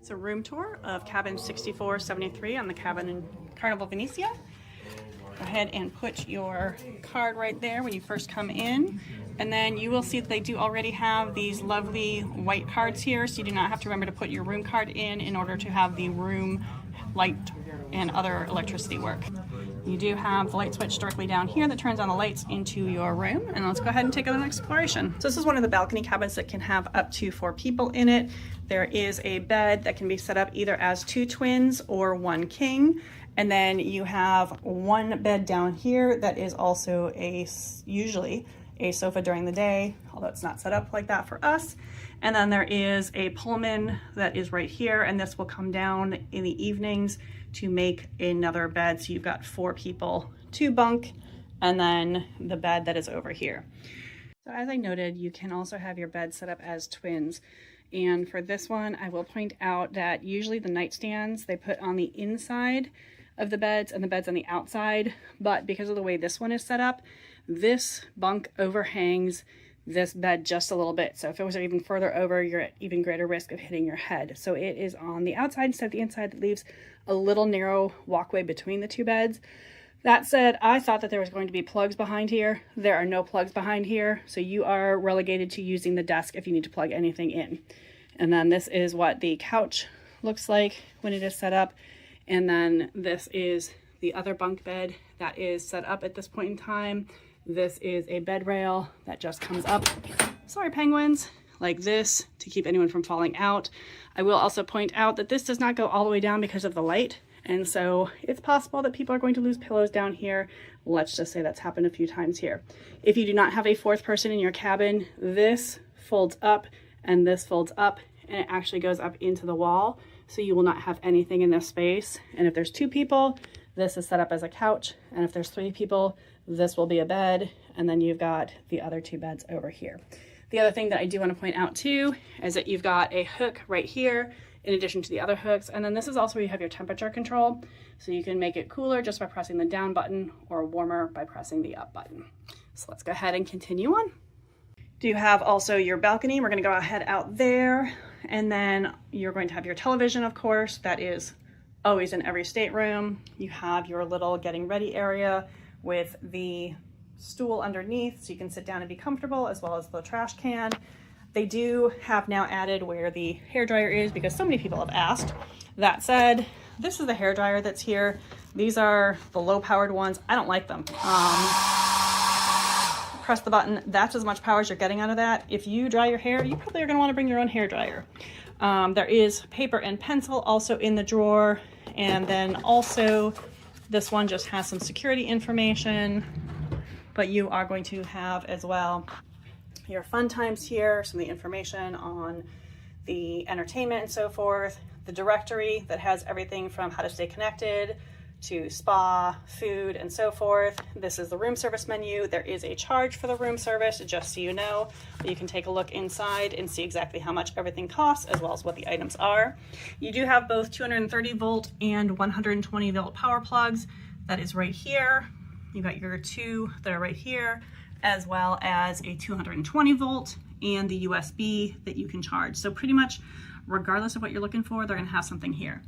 It's a room tour of cabin 6473 on the cabin in Carnival Venezia. Go ahead and put your card right there when you first come in, and then you will see that they do already have these lovely white cards here, so you do not have to remember to put your room card in order to have the room light and other electricity work. You do have the light switch directly down here that turns on the lights into your room, and let's go ahead and take an exploration. So this is one of the balcony cabins that can have up to 4 people in it. There is a bed that can be set up either as 2 twins or 1 king, and then you have 1 bed down here that is also usually a sofa during the day, although it's not set up like that for us. And then there is a Pullman that is right here, and this will come down in the evenings to make another bed. So you've got 4 people, 2 bunk, and then the bed that is over here. So as I noted, you can also have your bed set up as twins. And for this one, I will point out that usually the nightstands they put on the inside of the beds and the beds on the outside, but because of the way this one is set up, this bunk overhangs this bed just a little bit. So if it was even further over, you're at even greater risk of hitting your head. So it is on the outside instead of the inside. That leaves a little narrow walkway between the 2 beds. That said, I thought that there was going to be plugs behind here. There are no plugs behind here, so you are relegated to using the desk if you need to plug anything in. And then this is what the couch looks like when it is set up. And then this is the other bunk bed that is set up at this point in time. This is a bed rail that just comes up, sorry penguins, like this to keep anyone from falling out. I will also point out that this does not go all the way down because of the light. And so it's possible that people are going to lose pillows down here. Let's just say that's happened a few times here. If you do not have a 4th person in your cabin, this folds up and this folds up, and it actually goes up into the wall. So you will not have anything in this space. And if there's 2 people, this is set up as a couch. And if there's 3 people, this will be a bed. And then you've got the other 2 beds over here. The other thing that I do want to point out too is that you've got a hook right here in addition to the other hooks. And then this is also where you have your temperature control. So you can make it cooler just by pressing the down button or warmer by pressing the up button. So let's go ahead and continue on. Do you have also your balcony? We're going to go ahead out there, and then you're going to have your television, of course, that is always in every stateroom. You have your little getting ready area with the stool underneath so you can sit down and be comfortable, as well as the trash can. They do have now added where the hairdryer is because so many people have asked. That said, this is the hairdryer that's here. These are the low powered ones. I don't like them. Press the button. That's as much power as you're getting out of that. If you dry your hair, you probably are going to want to bring your own hair dryer. There is paper and pencil also in the drawer, and then also this one just has some security information, but you are going to have as well your fun times here, some of the information on the entertainment and so forth, the directory that has everything from how to stay connected to spa, food, and so forth. This is the room service menu. There is a charge for the room service, just so you know. You can take a look inside and see exactly how much everything costs, as well as what the items are. You do have both 230 volt and 120 volt power plugs. That is right here. You've got your 2 that are right here, as well as a 220 volt and the USB that you can charge. So pretty much, regardless of what you're looking for, they're gonna have something here.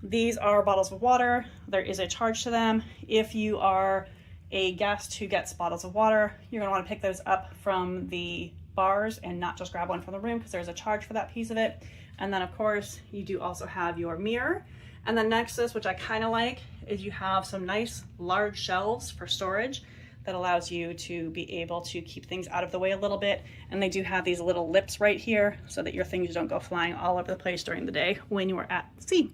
These are bottles of water. There is a charge to them. If you are a guest who gets bottles of water, you're gonna wanna pick those up from the bars and not just grab one from the room because there's a charge for that piece of it. And then of course, you do also have your mirror. And then next to this, which I kinda like, is you have some nice large shelves for storage that allows you to be able to keep things out of the way a little bit. And they do have these little lips right here so that your things don't go flying all over the place during the day when you are at sea.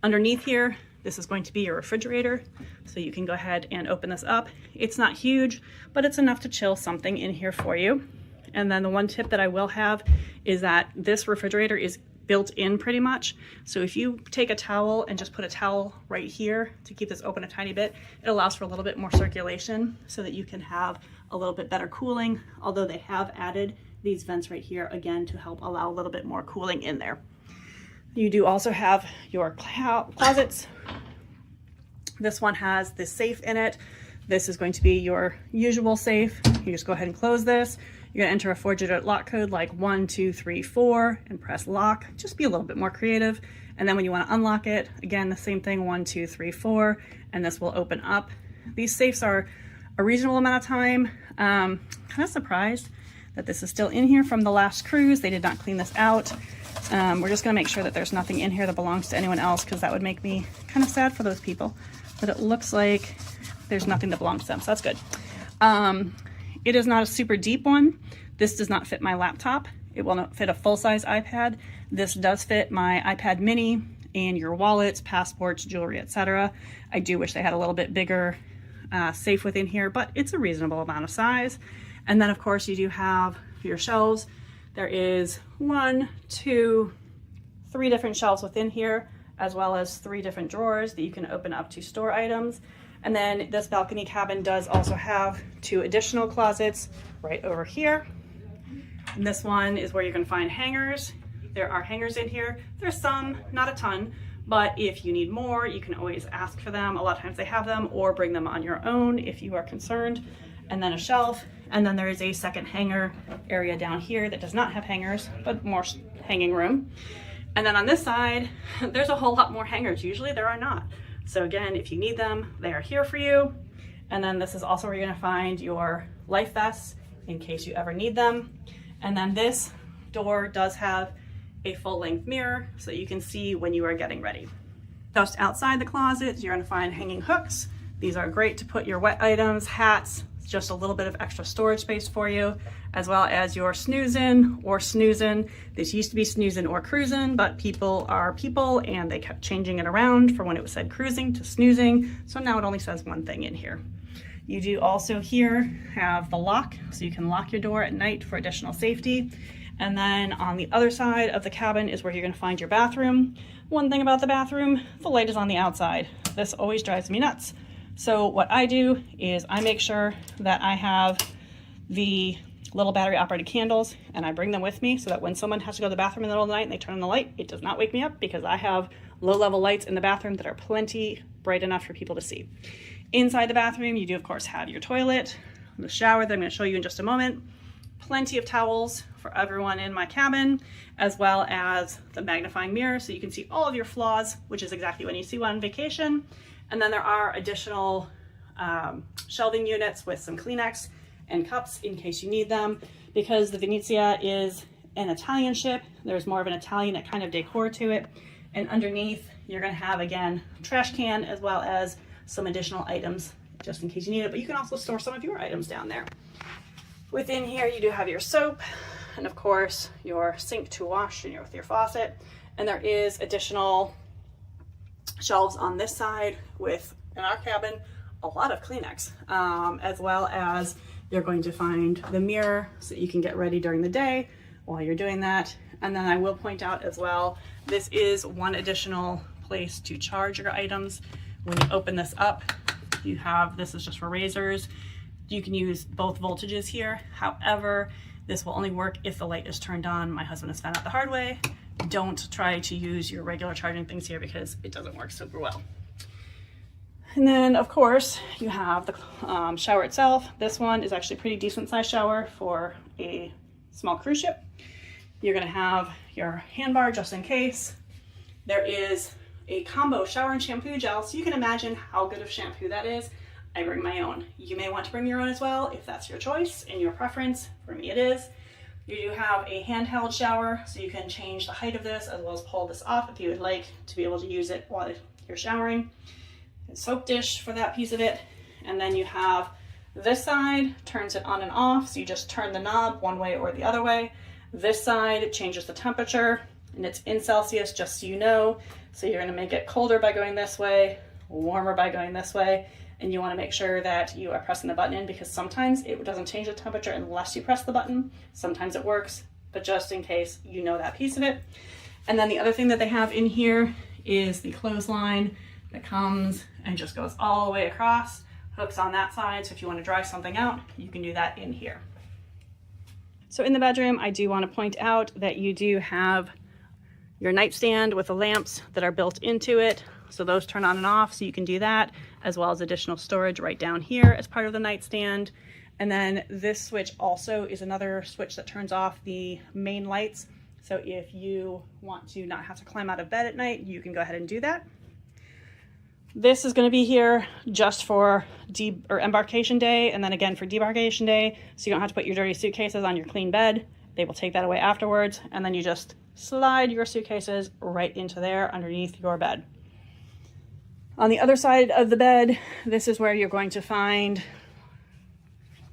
Underneath here, this is going to be your refrigerator, so you can go ahead and open this up. It's not huge, but it's enough to chill something in here for you. And then the one tip that I will have is that this refrigerator is built in pretty much. So if you take a towel and just put a towel right here to keep this open a tiny bit, it allows for a little bit more circulation so that you can have a little bit better cooling, although they have added these vents right here again to help allow a little bit more cooling in there. You do also have your closets. This one has the safe in it. This is going to be your usual safe. You just go ahead and close this. You're gonna enter a 4-digit lock code like 1234 and press lock. Just be a little bit more creative. And then when you want to unlock it, again, the same thing, 1234, and this will open up. These safes are a reasonable amount of time. Kind of surprised that this is still in here from the last cruise. They did not clean this out. We're just gonna make sure that there's nothing in here that belongs to anyone else, because that would make me kind of sad for those people. But it looks like there's nothing that belongs to them, so that's good. It is not a super deep one. This does not fit my laptop. It will not fit a full-size iPad. This does fit my iPad mini and your wallets, passports, jewelry, etc. I do wish they had a little bit bigger safe within here, but it's a reasonable amount of size. And then of course you do have your shelves. There is 1, 2, 3 different shelves within here, as well as 3 different drawers that you can open up to store items. And then this balcony cabin does also have 2 additional closets right over here. And this one is where you can find hangers. There are hangers in here. There's some, not a ton, but if you need more, you can always ask for them. A lot of times they have them, or bring them on your own if you are concerned. And then a shelf. And then there is a second hanger area down here that does not have hangers, but more hanging room. And then on this side, there's a whole lot more hangers. Usually there are not. So again, if you need them, they are here for you. And then this is also where you're gonna find your life vests in case you ever need them. And then this door does have a full-length mirror so you can see when you are getting ready. Just outside the closets, you're gonna find hanging hooks. These are great to put your wet items, hats, just a little bit of extra storage space for you, as well as your snoozin' or snoozin'. This used to be snoozin' or cruisin', but people are people and they kept changing it around for when it was said cruising to snoozing. So now it only says one thing in here. You do also here have the lock, so you can lock your door at night for additional safety. And then on the other side of the cabin is where you're gonna find your bathroom. One thing about the bathroom, the light is on the outside. This always drives me nuts. So what I do is I make sure that I have the little battery operated candles and I bring them with me so that when someone has to go to the bathroom in the middle of the night and they turn on the light, it does not wake me up, because I have low level lights in the bathroom that are plenty bright enough for people to see. Inside the bathroom, you do of course have your toilet, the shower that I'm going to show you in just a moment, plenty of towels for everyone in my cabin, as well as the magnifying mirror so you can see all of your flaws, which is exactly when you see one on vacation. And then there are additional shelving units with some Kleenex and cups in case you need them. Because the Venezia is an Italian ship, there's more of an Italian kind of decor to it. And underneath, you're gonna have, again, trash can as well as some additional items just in case you need it. But you can also store some of your items down there. Within here, you do have your soap and of course your sink to wash with your faucet. And there is additional shelves on this side with, in our cabin, a lot of Kleenex, as well as you're going to find the mirror so that you can get ready during the day while you're doing that. And then I will point out as well, this is one additional place to charge your items. When you open this up, you have, this is just for razors. You can use both voltages here. However, this will only work if the light is turned on. My husband has found out the hard way. Don't try to use your regular charging things here because it doesn't work super well. And then of course you have the shower itself. This one is actually a pretty decent sized shower for a small cruise ship. You're gonna have your hand bar just in case. There is a combo shower and shampoo gel, so you can imagine how good of shampoo that is. I bring my own. You may want to bring your own as well if that's your choice and your preference. For me it is. You do have a handheld shower, so you can change the height of this as well as pull this off if you would like to be able to use it while you're showering. A soap dish for that piece of it. And then you have this side, turns it on and off, so you just turn the knob one way or the other way. This side changes the temperature, and it's in Celsius, just so you know. So you're gonna make it colder by going this way, warmer by going this way. And you want to make sure that you are pressing the button in, because sometimes it doesn't change the temperature unless you press the button. Sometimes it works, but just in case, you know that piece of it. And then the other thing that they have in here is the clothesline that comes and just goes all the way across, hooks on that side. So if you want to dry something out, you can do that in here. So in the bedroom, I do want to point out that you do have your nightstand with the lamps that are built into it. So those turn on and off, so you can do that, as well as additional storage right down here as part of the nightstand. And then this switch also is another switch that turns off the main lights. So if you want to not have to climb out of bed at night, you can go ahead and do that. This is going to be here just for embarkation day, and then again for debarkation day, so you don't have to put your dirty suitcases on your clean bed. They will take that away afterwards, and then you just slide your suitcases right into there underneath your bed. On the other side of the bed, this is where you're going to find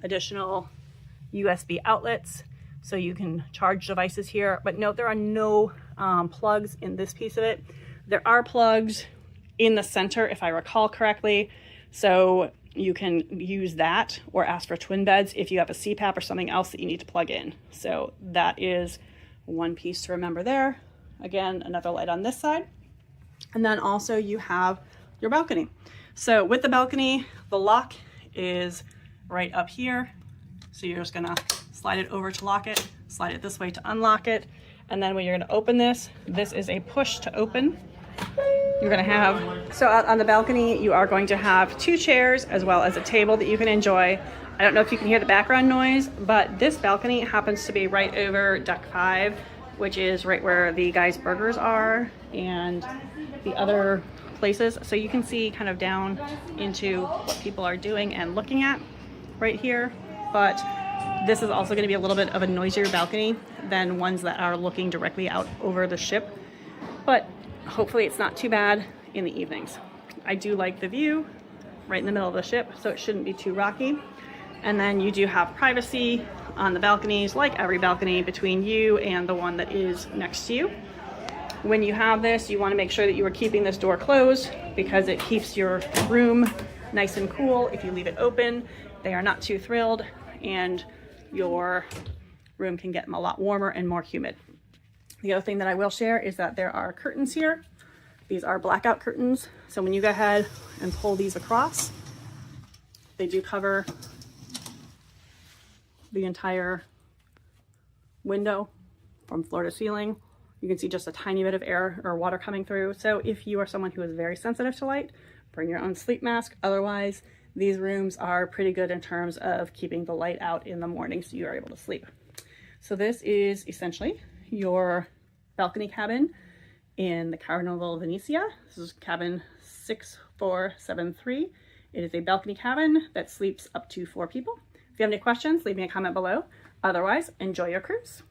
additional USB outlets, so you can charge devices here. But note, there are no plugs in this piece of it. There are plugs in the center, if I recall correctly, so you can use that or ask for twin beds if you have a CPAP or something else that you need to plug in. So that is one piece to remember there. Again, another light on this side. And then also you have your balcony. So with the balcony, the lock is right up here. So you're just gonna slide it over to lock it, slide it this way to unlock it. And then when you're gonna open this, this is a push to open. You're gonna have, so out on the balcony, you are going to have 2 chairs as well as a table that you can enjoy. I don't know if you can hear the background noise, but this balcony happens to be right over deck 5, which is right where the Guys Burgers are and the other places. So you can see kind of down into what people are doing and looking at right here. But this is also gonna be a little bit of a noisier balcony than ones that are looking directly out over the ship. But hopefully it's not too bad in the evenings. I do like the view right in the middle of the ship, so it shouldn't be too rocky. And then you do have privacy on the balconies, like every balcony, between you and the one that is next to you. When you have this, you want to make sure that you are keeping this door closed because it keeps your room nice and cool. If you leave it open, they are not too thrilled and your room can get a lot warmer and more humid. The other thing that I will share is that there are curtains here. These are blackout curtains. So when you go ahead and pull these across, they do cover the entire window from floor to ceiling. You can see just a tiny bit of air or water coming through. So if you are someone who is very sensitive to light, bring your own sleep mask. Otherwise, these rooms are pretty good in terms of keeping the light out in the morning so you are able to sleep. So this is essentially your balcony cabin in the Carnival Venezia. This is cabin 6473. It is a balcony cabin that sleeps up to 4 people. If you have any questions, leave me a comment below. Otherwise, enjoy your cruise.